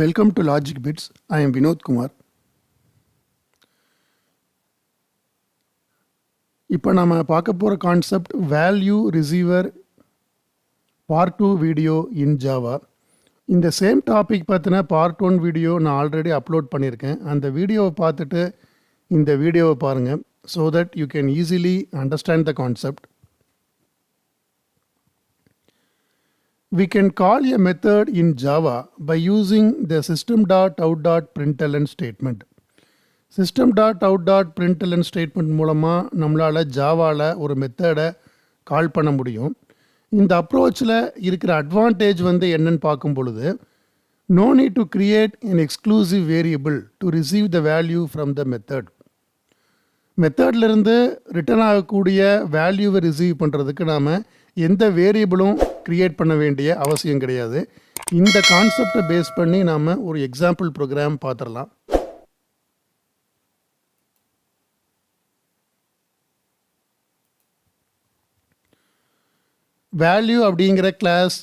Welcome to Logic Bits. I am Vinod Kumar. இப்போ நம்ம பார்க்க போகிற concept value receiver part 2 video இன் Java. இந்த சேம் டாபிக் பார்த்தினா பார்ட் 1 வீடியோ நான் ஆல்ரெடி அப்லோட் பண்ணியிருக்கேன். அந்த வீடியோவை பார்த்துட்டு இந்த வீடியோவை பாருங்கள் so that you can easily understand the concept. We can call a method in Java by using the system.out.println statement. System.out.println statement மூலமாக நம்மளால் ஜாவாவில் ஒரு மெத்தடை கால் பண்ண முடியும். இந்த அப்ரோச்சில் இருக்கிற அட்வான்டேஜ் என்னன்னு பார்க்கும் பொழுது, no need to create an exclusive variable to receive the value from the method. மெத்தட்லேருந்து ரிட்டர்ன் ஆகக்கூடிய வேல்யூவை ரிசீவ் பண்ணுறதுக்கு நாம் எந்த வேரியபிளும் க்ரியேட் பண்ண வேண்டிய அவசியம் கிடையாது. இந்த கான்செப்டை பேஸ் பண்ணி நாம் ஒரு எக்ஸாம்பிள் ப்ரோக்ராம் பார்த்துடலாம். வேல்யூ அப்படிங்கிற கிளாஸ்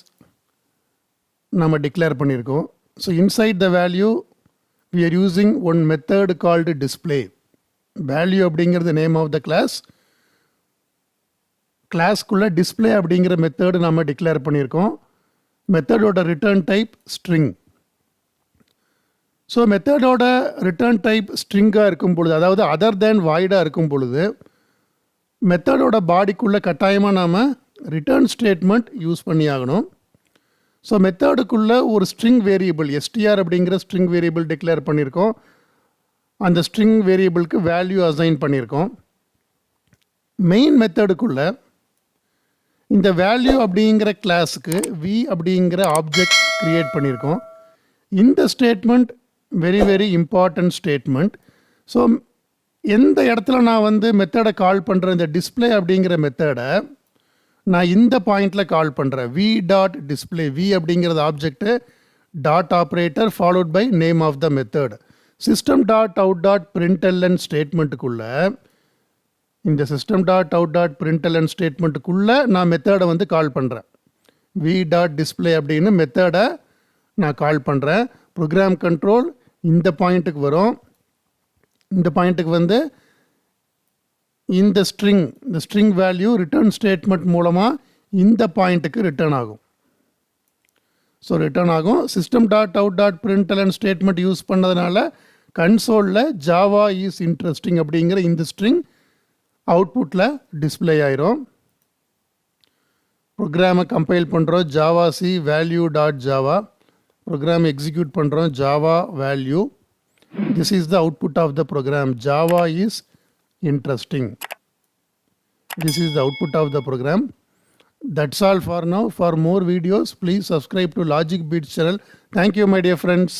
நம்ம டிக்ளேர் பண்ணியிருக்கோம். So inside the value we are using one method called display. Value அப்படிங்கிறது நேம் ஆஃப் த கிளாஸ்க்குள்ளே டிஸ்பிளே அப்படிங்கிற மெத்தடு நம்ம டிக்ளேர் பண்ணியிருக்கோம். மெத்தடோட ரிட்டர்ன் டைப் ஸ்ட்ரிங். ஸோ மெத்தடோட ரிட்டர்ன் டைப் ஸ்ட்ரிங்காக இருக்கும் பொழுது, அதாவது அதர் தேன் வாய்டாக இருக்கும் பொழுது, மெத்தடோட பாடிக்குள்ளே கட்டாயமாக நாம் ரிட்டர்ன் ஸ்டேட்மெண்ட் யூஸ் பண்ணி ஆகணும். ஸோ மெத்தடுக்குள்ளே ஒரு ஸ்ட்ரிங் வேரியபிள் எஸ்டிஆர் அப்படிங்கிற ஸ்ட்ரிங் வேரியபிள் டிக்ளேர் பண்ணியிருக்கோம். அந்த ஸ்ட்ரிங் வேரியபிளுக்கு வேல்யூ அசைன் பண்ணியிருக்கோம். மெயின் மெத்தடுக்குள்ளே இந்த வேல்யூ அப்படிங்கிற கிளாஸுக்கு வி அப்படிங்கிற ஆப்ஜெக்ட் க்ரியேட் பண்ணியிருக்கோம். இந்த statement very very important statement. So எந்த இடத்துல நான் மெத்தடை கால் பண்ணுறேன், இந்த டிஸ்பிளே அப்படிங்கிற மெத்தடை நான் இந்த பாயிண்டில் கால் பண்ணுறேன். வி டாட் டிஸ்பிளே, வி அப்படிங்கிறது object, dot operator followed by name of the method. system.out.println ஸ்டேட்மெண்ட்டுக்குள்ளே, இந்த system.out.println ஸ்டேட்மெண்ட்டுக்குள்ளே நான் மெத்தடை கால் பண்ணுறேன். வி டாட் டிஸ்பிளே அப்படின்னு மெத்தடை நான் கால் பண்ணுறேன். ப்ரோக்ராம் கண்ட்ரோல் இந்த பாயிண்ட்டுக்கு வரும். இந்த பாயிண்ட்டுக்கு இந்த ஸ்ட்ரிங் வேல்யூ ரிட்டர்ன் ஸ்டேட்மெண்ட் மூலமாக இந்த பாயிண்ட்டுக்கு ரிட்டர்ன் ஆகும். ஸோ ரிட்டர்ன் ஆகும். system.out.println ஸ்டேட்மெண்ட் யூஸ் பண்ணதுனால கன்சோலில் ஜாவா இஸ் இன்ட்ரெஸ்டிங் அப்படிங்கிற இந்த ஸ்ட்ரிங் அவுட்புட்டில் டிஸ்பிளே ஆயிரும். ப்ரோக்ராமை கம்பைல் பண்ணுறோம், Java C value dot Java. Program execute பண்ணுறோம், Java value. This is the output of the program. Java is interesting. This is the output of the program. That's all for now. For more videos, please subscribe to Logic Bits channel. Thank you, my dear friends.